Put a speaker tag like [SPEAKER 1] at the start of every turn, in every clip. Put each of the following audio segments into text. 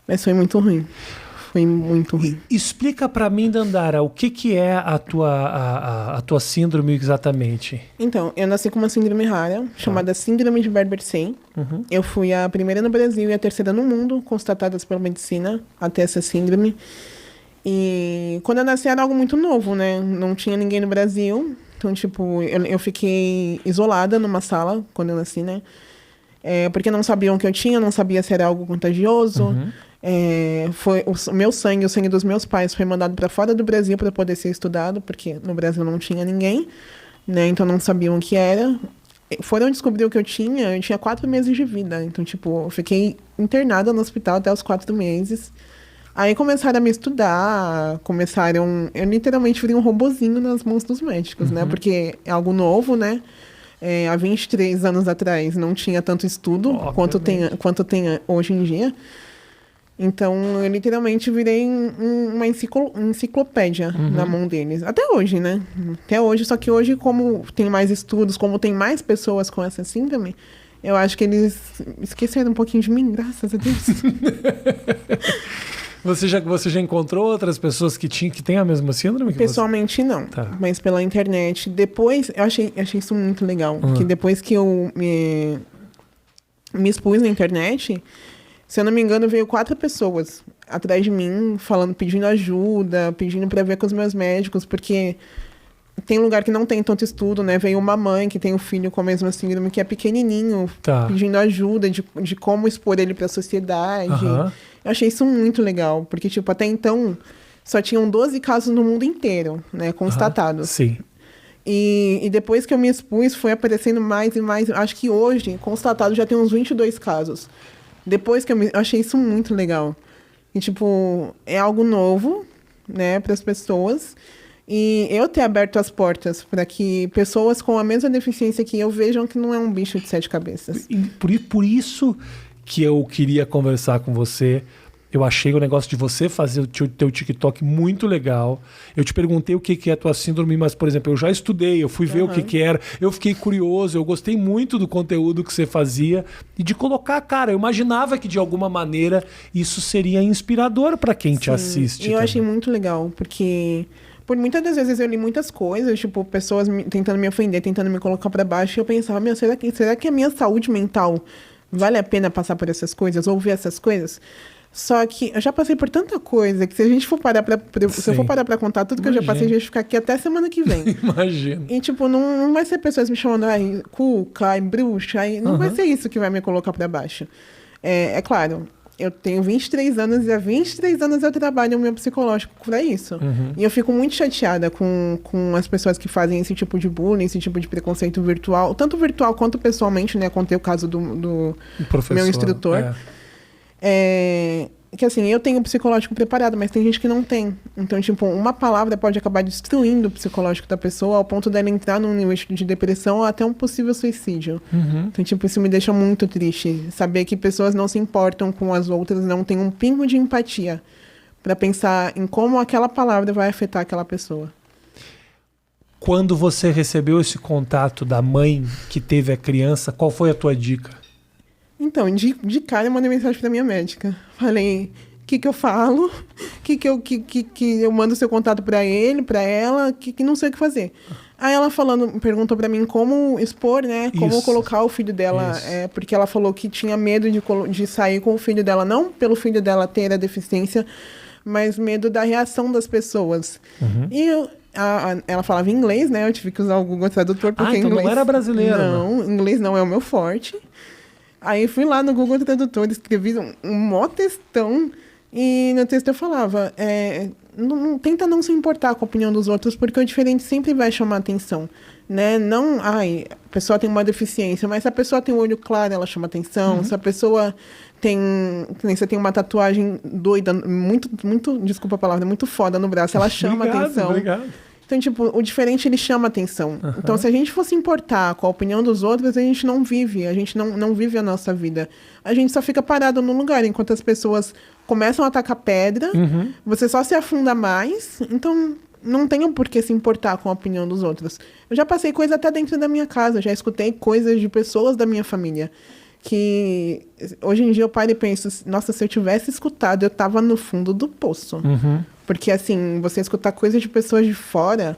[SPEAKER 1] Mas foi muito ruim. Foi muito ruim.
[SPEAKER 2] Explica pra mim, Dandara, o que é a tua síndrome exatamente?
[SPEAKER 1] Então, eu nasci com uma síndrome rara, chamada Síndrome de Barber-Say. Eu fui a primeira no Brasil e a terceira no mundo, constatadas pela medicina, a ter essa síndrome. E quando eu nasci era algo muito novo, né? Não tinha ninguém no Brasil. Então, tipo, eu fiquei isolada numa sala quando eu nasci, né? Porque não sabiam o que eu tinha, não sabia se era algo contagioso. Foi o meu sangue, o sangue dos meus pais foi mandado para fora do Brasil para poder ser estudado, porque no Brasil não tinha ninguém, né? Então não sabiam o que era. Foram descobrir o que eu tinha 4 meses de vida. Então, tipo, eu fiquei internada no hospital até os 4 meses. Aí começaram a me estudar, eu literalmente virei um robozinho nas mãos dos médicos, né? Porque é algo novo, né? Há 23 anos atrás não tinha tanto estudo quanto tem hoje em dia. Então, eu literalmente virei uma enciclopédia na mão deles. Até hoje, né? Até hoje, só que hoje, como tem mais estudos, como tem mais pessoas com essa síndrome, eu acho que eles esqueceram um pouquinho de mim, graças a Deus.
[SPEAKER 2] Você já encontrou outras pessoas que têm a mesma síndrome que
[SPEAKER 1] Pessoalmente, não.
[SPEAKER 2] Tá.
[SPEAKER 1] Mas pela internet. Depois, eu achei isso muito legal. Que depois que eu me expus na internet, se eu não me engano, veio 4 pessoas atrás de mim, pedindo ajuda, pedindo para ver com os meus médicos, porque tem lugar que não tem tanto estudo, né? Veio uma mãe que tem um filho com a mesma síndrome, que é pequenininho, pedindo ajuda de como expor ele para a sociedade. Eu achei isso muito legal, porque, tipo, até então, só tinham 12 casos no mundo inteiro, né? Constatados.
[SPEAKER 2] Sim.
[SPEAKER 1] E depois que eu me expus, foi aparecendo mais e mais. Acho que hoje, constatado, já tem uns 22 casos. Depois que eu achei isso muito legal. E, tipo, é algo novo, né, para as pessoas. E eu ter aberto as portas para que pessoas com a mesma deficiência que eu vejam que não é um bicho de 7 cabeças.
[SPEAKER 2] E por isso que eu queria conversar com você. Eu achei o negócio de você fazer o teu TikTok muito legal. Eu te perguntei o que é a tua síndrome, mas, por exemplo, eu já estudei, eu fui ver o que era, eu fiquei curioso, eu gostei muito do conteúdo que você fazia e de colocar, cara, eu imaginava que de alguma maneira isso seria inspirador para quem te assiste.
[SPEAKER 1] E eu achei muito legal, porque por muitas das vezes eu li muitas coisas, tipo, pessoas tentando me ofender, tentando me colocar para baixo, e eu pensava, será que a minha saúde mental vale a pena passar por essas coisas, ouvir essas coisas? Só que eu já passei por tanta coisa que se eu for parar pra contar tudo que eu já passei, a gente ficar aqui até semana que vem.
[SPEAKER 2] Imagino.
[SPEAKER 1] E, tipo, não vai ser pessoas me chamando, cuca, bruxa, não vai ser isso que vai me colocar pra baixo. É claro, eu tenho 23 anos e há 23 anos eu trabalho o meu psicológico pra isso. E eu fico muito chateada com as pessoas que fazem esse tipo de bullying, esse tipo de preconceito virtual, tanto virtual quanto pessoalmente, né? Contei o caso do meu instrutor. Que assim, eu tenho o psicológico preparado, mas tem gente que não tem. Então, tipo, uma palavra pode acabar destruindo o psicológico da pessoa ao ponto dela entrar num nível de depressão ou até um possível suicídio. Então, tipo, isso me deixa muito triste. Saber que pessoas não se importam com as outras, não tem um pingo de empatia para pensar em como aquela palavra vai afetar aquela pessoa.
[SPEAKER 2] Quando você recebeu esse contato da mãe que teve a criança, qual foi a tua dica?
[SPEAKER 1] Então, de cara eu mandei mensagem pra minha médica. Falei, o que eu falo? Que eu mando seu contato pra ele, pra ela, que não sei o que fazer. Aí ela perguntou pra mim como expor, né? Como colocar o filho dela. Porque ela falou que tinha medo de sair com o filho dela. Não pelo filho dela ter a deficiência, mas medo da reação das pessoas. E ela falava inglês, né? Eu tive que usar o Google Tradutor. Porque
[SPEAKER 2] então
[SPEAKER 1] inglês,
[SPEAKER 2] não era brasileira.
[SPEAKER 1] Não, inglês não é o meu forte. Aí fui lá no Google Tradutor, escrevi um mó textão e no texto eu falava, tenta não se importar com a opinião dos outros, porque o diferente sempre vai chamar atenção, né? Não, a pessoa tem uma deficiência, mas se a pessoa tem um olho claro, ela chama atenção. Se a pessoa você tem uma tatuagem doida, muito, desculpa a palavra, muito foda no braço, ela chama atenção.
[SPEAKER 2] Obrigado.
[SPEAKER 1] Então, tipo, o diferente, ele chama atenção. Então, se a gente fosse importar com a opinião dos outros, a gente não vive. A gente não vive a nossa vida. A gente só fica parado no lugar, enquanto as pessoas começam a atacar pedra, você só se afunda mais. Então, não tem por que se importar com a opinião dos outros. Eu já passei coisa até dentro da minha casa. Já escutei coisas de pessoas da minha família que hoje em dia eu paro e penso, nossa, se eu tivesse escutado, eu tava no fundo do poço. Porque, assim, você escutar coisas de pessoas de fora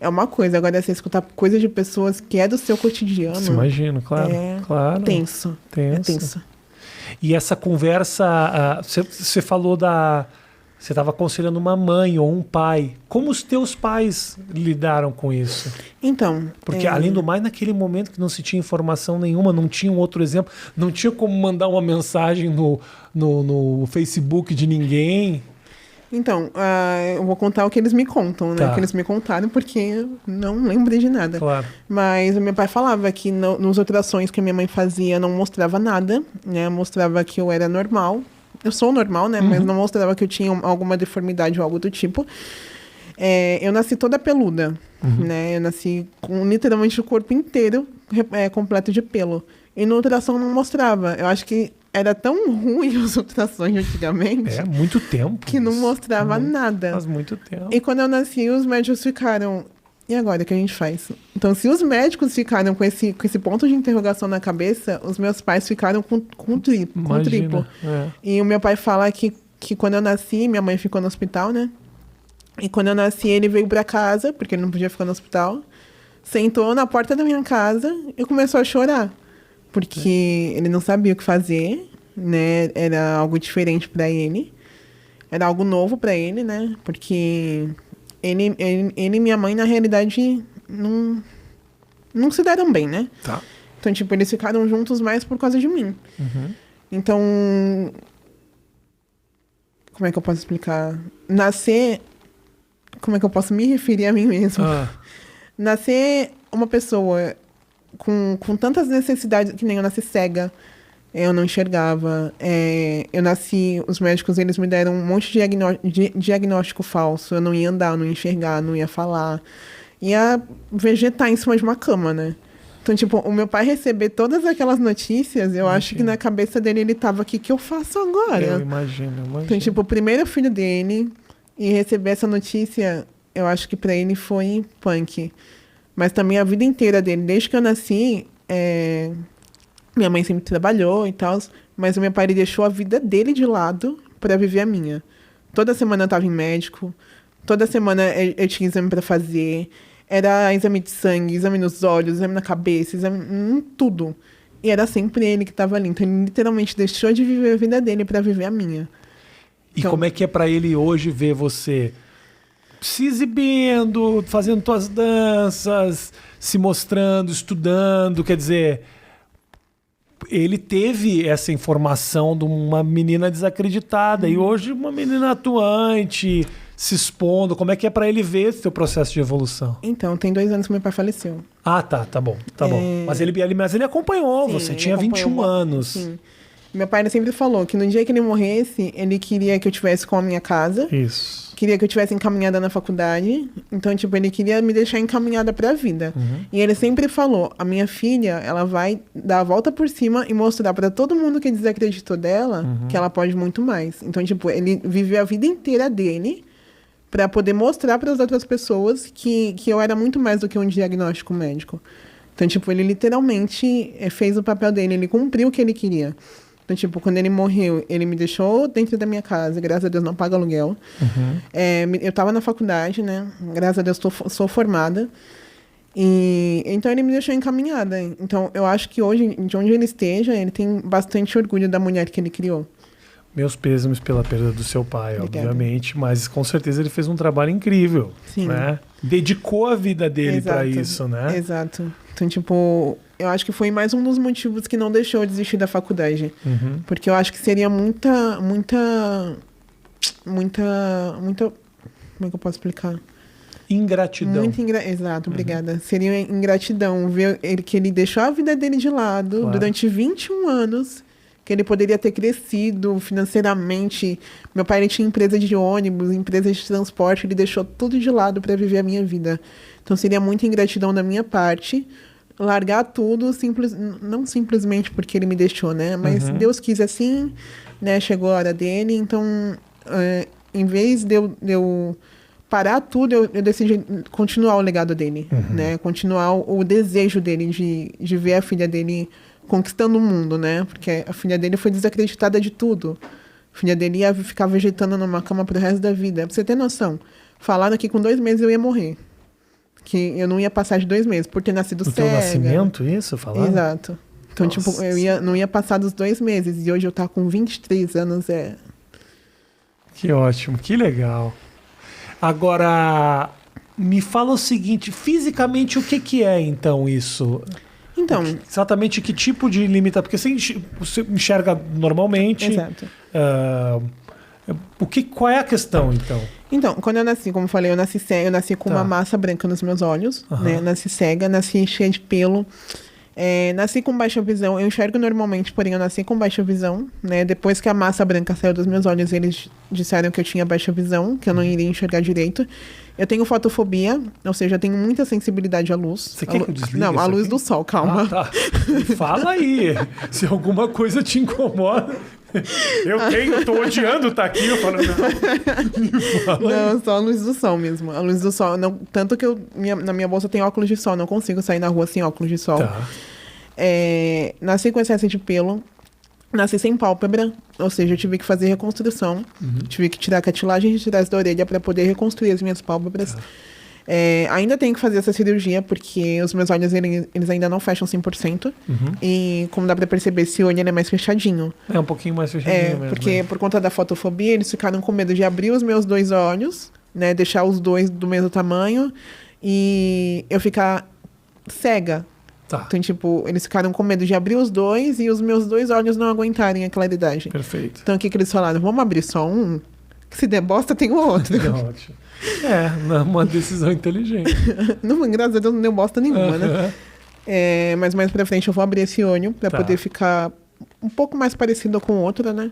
[SPEAKER 1] é uma coisa. Agora, você escutar coisas de pessoas que é do seu cotidiano...
[SPEAKER 2] Você imagina, claro. Claro.
[SPEAKER 1] Tenso. É tenso.
[SPEAKER 2] E essa conversa, você falou você estava aconselhando uma mãe ou um pai. Como os teus pais lidaram com isso?
[SPEAKER 1] Então...
[SPEAKER 2] Porque, além do mais, naquele momento que não se tinha informação nenhuma, não tinha um outro exemplo, não tinha como mandar uma mensagem no Facebook de ninguém.
[SPEAKER 1] Então, eu vou contar o que eles me contam, né?
[SPEAKER 2] Tá.
[SPEAKER 1] O que eles me contaram, porque eu não lembrei de nada.
[SPEAKER 2] Claro.
[SPEAKER 1] Mas o meu pai falava que nos ultrassons que a minha mãe fazia não mostrava nada, né? Mostrava que eu era normal. Eu sou normal, né? Mas não mostrava que eu tinha alguma deformidade ou algo do tipo. Eu nasci toda peluda, né? Eu nasci com literalmente o corpo inteiro completo de pelo. E no ultrassom não mostrava. Eu acho que era tão ruim os ultrassons antigamente.
[SPEAKER 2] Muito tempo.
[SPEAKER 1] Que não mostrava nada.
[SPEAKER 2] Faz muito tempo.
[SPEAKER 1] E quando eu nasci, os médicos ficaram... E agora, o que a gente faz? Então, se os médicos ficaram com esse ponto de interrogação na cabeça, os meus pais ficaram com triplo. E o meu pai fala que quando eu nasci, minha mãe ficou no hospital, né? E quando eu nasci, ele veio pra casa, porque ele não podia ficar no hospital, sentou na porta da minha casa e começou a chorar. Porque ele não sabia o que fazer, né? Era algo diferente pra ele. Era algo novo pra ele, né? Porque... Ele e minha mãe, na realidade, não se deram bem, né?
[SPEAKER 2] Tá.
[SPEAKER 1] Então, tipo, eles ficaram juntos mais por causa de mim. Então, como é que eu posso explicar? Como é que eu posso me referir a mim mesmo? Nascer uma pessoa com tantas necessidades, que nem eu nasci cega, eu não enxergava. Eu nasci, os médicos, eles me deram um monte de diagnóstico falso. Eu não ia andar, não ia enxergar, não ia falar. Ia vegetar em cima de uma cama, né? Então, tipo, o meu pai receber todas aquelas notícias, eu acho que na cabeça dele ele tava, o que eu faço agora?
[SPEAKER 2] Eu imagino.
[SPEAKER 1] Então, tipo, o primeiro filho dele, e receber essa notícia, eu acho que pra ele foi punk. Mas também a vida inteira dele, desde que eu nasci, minha mãe sempre trabalhou e tal, mas o meu pai ele deixou a vida dele de lado para viver a minha. Toda semana eu tava em médico, toda semana eu tinha exame para fazer, era exame de sangue, exame nos olhos, exame na cabeça, exame em tudo. E era sempre ele que tava ali. Então ele literalmente deixou de viver a vida dele para viver a minha.
[SPEAKER 2] E
[SPEAKER 1] então,
[SPEAKER 2] como é que é para ele hoje ver você se exibindo, fazendo tuas danças, se mostrando, estudando, quer dizer... Ele teve essa informação de uma menina desacreditada e hoje uma menina atuante, se expondo. Como é que é para ele ver esse teu processo de evolução?
[SPEAKER 1] Então, tem 2 anos que meu pai faleceu.
[SPEAKER 2] Tá bom. Mas ele acompanhou,
[SPEAKER 1] Sim,
[SPEAKER 2] você tinha 21 anos.
[SPEAKER 1] Sim. Meu pai sempre falou que no dia que ele morresse, ele queria que eu tivesse com a minha casa.
[SPEAKER 2] Isso.
[SPEAKER 1] Queria que eu tivesse encaminhada na faculdade. Então, tipo, ele queria me deixar encaminhada pra vida. E ele sempre falou, a minha filha, ela vai dar a volta por cima e mostrar pra todo mundo que desacreditou dela que ela pode muito mais. Então, tipo, ele viveu a vida inteira dele pra poder mostrar pras outras pessoas que eu era muito mais do que um diagnóstico médico. Então, tipo, ele literalmente fez o papel dele, ele cumpriu o que ele queria. Então, tipo, quando ele morreu, ele me deixou dentro da minha casa, graças a Deus não pago aluguel. Eu tava na faculdade, né? Graças a Deus sou formada. E então ele me deixou encaminhada. Então, eu acho que hoje, de onde ele esteja, ele tem bastante orgulho da mulher que ele criou.
[SPEAKER 2] Meus pêsames pela perda do seu pai,
[SPEAKER 1] Obrigada.
[SPEAKER 2] Obviamente, mas com certeza ele fez um trabalho incrível.
[SPEAKER 1] Sim.
[SPEAKER 2] Né? Dedicou a vida dele para isso, né?
[SPEAKER 1] Exato. Então, tipo, eu acho que foi mais um dos motivos que não deixou eu desistir da faculdade. Porque eu acho que seria muita... Como é que eu posso explicar?
[SPEAKER 2] Ingratidão.
[SPEAKER 1] Exato, obrigada. Seria ingratidão ver que ele deixou a vida dele de lado durante 21 anos, que ele poderia ter crescido financeiramente. Meu pai ele tinha empresa de ônibus, empresa de transporte, ele deixou tudo de lado para viver a minha vida. Então seria muita ingratidão da minha parte largar tudo, não simplesmente porque ele me deixou, né? Mas Deus quis assim, né? Chegou a hora dele, então em vez de eu parar tudo, eu decidi continuar o legado dele, né? Continuar o desejo dele de ver a filha dele conquistando o mundo, né? Porque a filha dele foi desacreditada de tudo. A filha dele ia ficar vegetando numa cama pro resto da vida. Pra você ter noção, falaram que com 2 meses eu ia morrer. Que eu não ia passar de 2 meses, por ter nascido cega.
[SPEAKER 2] No teu nascimento, isso? Falaram?
[SPEAKER 1] Exato. Então, tipo, não ia passar dos 2 meses. E hoje eu tá com 23 anos,
[SPEAKER 2] Que ótimo, que legal. Agora, me fala o seguinte, fisicamente o que é, então, isso?
[SPEAKER 1] Então...
[SPEAKER 2] Exatamente que tipo de limitação? Porque você enxerga normalmente.
[SPEAKER 1] Exato.
[SPEAKER 2] Qual é a questão, então?
[SPEAKER 1] Então, quando eu nasci, como eu falei, eu nasci cega, eu nasci com uma massa branca nos meus olhos, né? Nasci cega, nasci cheia de pelo. Nasci com baixa visão, eu enxergo normalmente, porém eu nasci com baixa visão, né? Depois que a massa branca saiu dos meus olhos, eles disseram que eu tinha baixa visão, que eu não iria enxergar direito. Eu tenho fotofobia, ou seja, eu tenho muita sensibilidade à luz.
[SPEAKER 2] Você quer que eu desligue?
[SPEAKER 1] Não, a luz do sol, calma.
[SPEAKER 2] Tá. Fala aí, se alguma coisa te incomoda. Eu tô odiando estar aqui, eu falo...
[SPEAKER 1] Não, só a luz do sol mesmo. A luz do sol, não, tanto que na minha bolsa tem óculos de sol, não consigo sair na rua sem óculos de sol.
[SPEAKER 2] Tá.
[SPEAKER 1] Nasci com excesso de pelo, nasci sem pálpebra, ou seja, eu tive que fazer reconstrução, tive que tirar a cartilagem de trás da orelha para poder reconstruir as minhas pálpebras. Ainda tenho que fazer essa cirurgia, porque os meus olhos eles ainda não fecham 100%. E como dá pra perceber, esse olho ele é mais fechadinho.
[SPEAKER 2] É um pouquinho mais fechadinho mesmo.
[SPEAKER 1] Porque por conta da fotofobia, eles ficaram com medo de abrir os meus 2 olhos, né? Deixar os 2 do mesmo tamanho e eu ficar cega.
[SPEAKER 2] Tá.
[SPEAKER 1] Então, tipo, eles ficaram com medo de abrir os 2 e os meus 2 olhos não aguentarem a claridade.
[SPEAKER 2] Perfeito.
[SPEAKER 1] Então, o que eles falaram? Vamos abrir só um? Que se der bosta, tem o outro.
[SPEAKER 2] Ótimo. Uma decisão inteligente.
[SPEAKER 1] Não, graças a Deus, não deu bosta nenhuma, né? Mas mais pra frente eu vou abrir esse olho pra poder ficar um pouco mais parecido com o outro, né?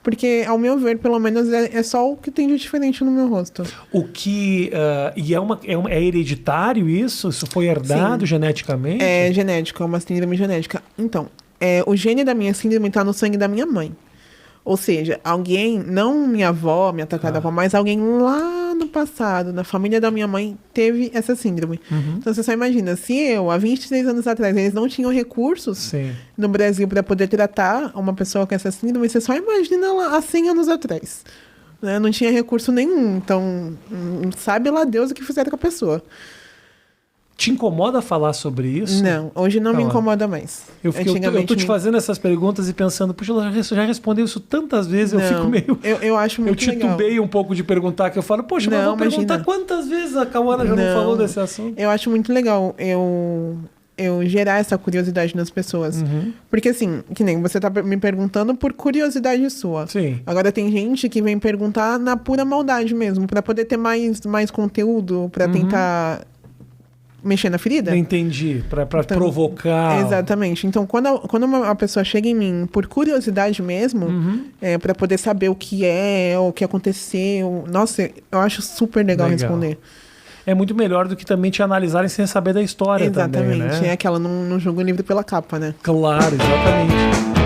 [SPEAKER 1] Porque, ao meu ver, pelo menos é só o que tem de diferente no meu rosto.
[SPEAKER 2] O que... é hereditário isso? Isso foi herdado geneticamente?
[SPEAKER 1] É genético, é uma síndrome genética. Então, o gene da minha síndrome tá no sangue da minha mãe. Ou seja, alguém, não minha avó, minha tataravó, mas alguém lá no passado, na família da minha mãe, teve essa síndrome. Então você só imagina, se eu, há 23 anos atrás, eles não tinham recursos no Brasil para poder tratar uma pessoa com essa síndrome, você só imagina lá há 100 anos atrás. Né? Não tinha recurso nenhum, então sabe lá Deus o que fizeram com a pessoa.
[SPEAKER 2] Te incomoda falar sobre isso?
[SPEAKER 1] Não, hoje não me incomoda mais.
[SPEAKER 2] Eu tô te fazendo essas perguntas e pensando, puxa, ela já respondeu isso tantas vezes, eu fico meio...
[SPEAKER 1] Eu acho muito legal.
[SPEAKER 2] Eu titubei um pouco de perguntar, que eu falo, poxa, mas vou perguntar quantas vezes a Cauana já não falou desse assunto.
[SPEAKER 1] Eu acho muito legal eu gerar essa curiosidade nas pessoas. Porque assim, que nem você tá me perguntando por curiosidade sua.
[SPEAKER 2] Sim.
[SPEAKER 1] Agora tem gente que vem perguntar na pura maldade mesmo, pra poder ter mais conteúdo, pra tentar... mexer na ferida?
[SPEAKER 2] Entendi, pra então, provocar.
[SPEAKER 1] Exatamente. Então, quando uma pessoa chega em mim por curiosidade mesmo, pra poder saber o que o que aconteceu, nossa, eu acho super legal responder.
[SPEAKER 2] É muito melhor do que também te analisarem sem saber da história.
[SPEAKER 1] Exatamente.
[SPEAKER 2] Também, né?
[SPEAKER 1] É aquela, não julga o livro pela capa, né?
[SPEAKER 2] Claro, exatamente.